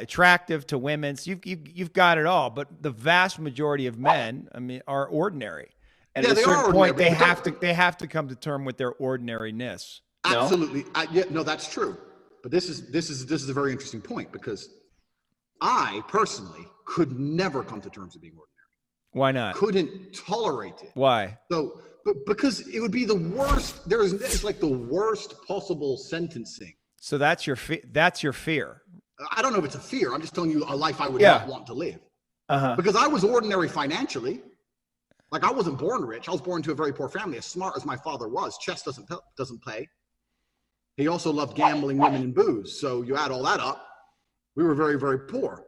attractive to women. So you've got it all. But the vast majority of men, I mean, are ordinary. And at a certain point, they have to come to terms with their ordinariness. Absolutely. No, that's true. But this is a very interesting point, because I personally could never come to terms with being ordinary. Why not? Couldn't tolerate it. Why? So, because it would be the worst. It's like the worst possible sentencing. So that's your fear. I don't know if it's a fear. I'm just telling you a life I would not want to live. Because I was ordinary financially. Like, I wasn't born rich. I was born into a very poor family. As smart as my father was, chess doesn't pay. He also loved gambling, women, and booze. So you add all that up, we were very, very poor.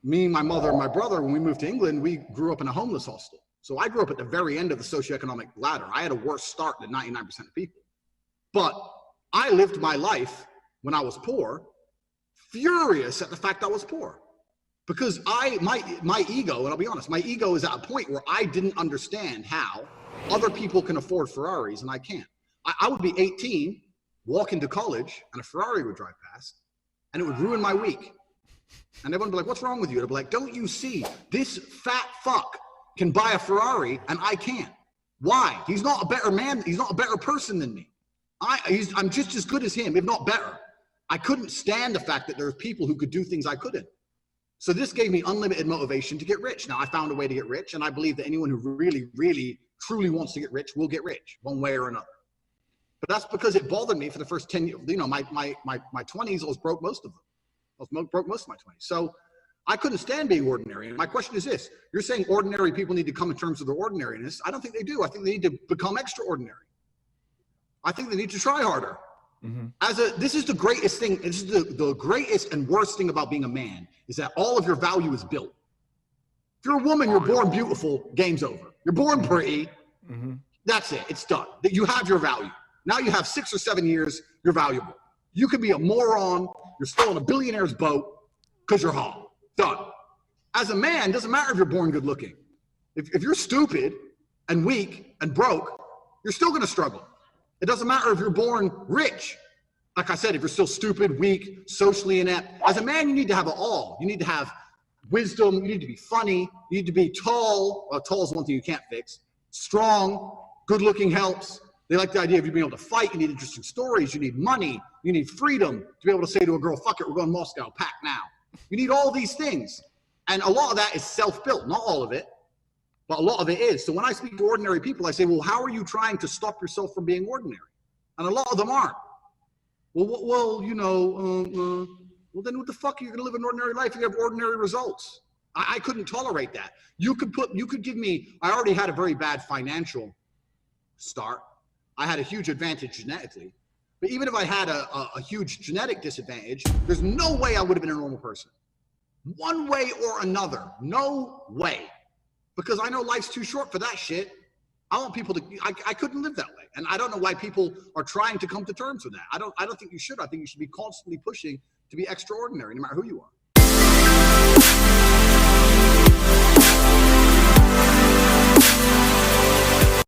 Me, my mother, and my brother, when we moved to England, we grew up in a homeless hostel. So I grew up at the very end of the socioeconomic ladder. I had a worse start than 99% of people. But I lived my life when I was poor, furious at the fact I was poor. Because my ego, and I'll be honest, my ego is at a point where I didn't understand how other people can afford Ferraris and I can't. I would be 18, walk into college, and a Ferrari would drive past, and it would ruin my week. And everyone would be like, what's wrong with you? And I'd be like, don't you see, this fat fuck can buy a Ferrari and I can't. Why? He's not a better man. He's not a better person than me. I'm just as good as him, if not better. I couldn't stand the fact that there's people who could do things I couldn't. So this gave me unlimited motivation to get rich. Now, I found a way to get rich, and I believe that anyone who really, really, truly wants to get rich will get rich one way or another. But that's because it bothered me for the first 10 years. You know, my 20s, I was broke most of them. I was broke most of my 20s. So I couldn't stand being ordinary. And my question is this. You're saying ordinary people need to come in terms of their ordinariness. I don't think they do. I think they need to become extraordinary. I think they need to try harder. Mm-hmm. This is the greatest thing. This is the greatest and worst thing about being a man, is that all of your value is built. If you're a woman, you're born beautiful, game's over. You're born pretty, that's it, it's done. You have your value. Now you have 6 or 7 years, you're valuable. You could be a moron, you're still on a billionaire's boat because you're hot. Done. As a man, it doesn't matter if you're born good looking. If you're stupid and weak and broke, you're still gonna struggle. It doesn't matter if you're born rich. Like I said, if you're still stupid, weak, socially inept. As a man, you need to have it all. You need to have wisdom. You need to be funny. You need to be tall. Well, tall is one thing you can't fix. Strong, good looking helps. They like the idea of you being able to fight. You need interesting stories. You need money. You need freedom to be able to say to a girl, fuck it, we're going to Moscow, pack now. You need all these things. And a lot of that is self-built, not all of it, but a lot of it is. So when I speak to ordinary people, I say, well, how are you trying to stop yourself from being ordinary? And a lot of them aren't. Well, you know, well, then what the fuck are you going to live an ordinary life if you have ordinary results? I couldn't tolerate that. You could give me, I already had a very bad financial start. I had a huge advantage genetically. But even if I had a huge genetic disadvantage, there's no way I would have been a normal person. One way or another, no way. Because I know life's too short for that shit. I want people to, I couldn't live that way. And I don't know why people are trying to come to terms with that. I don't think you should. I think you should be constantly pushing to be extraordinary, no matter who you are.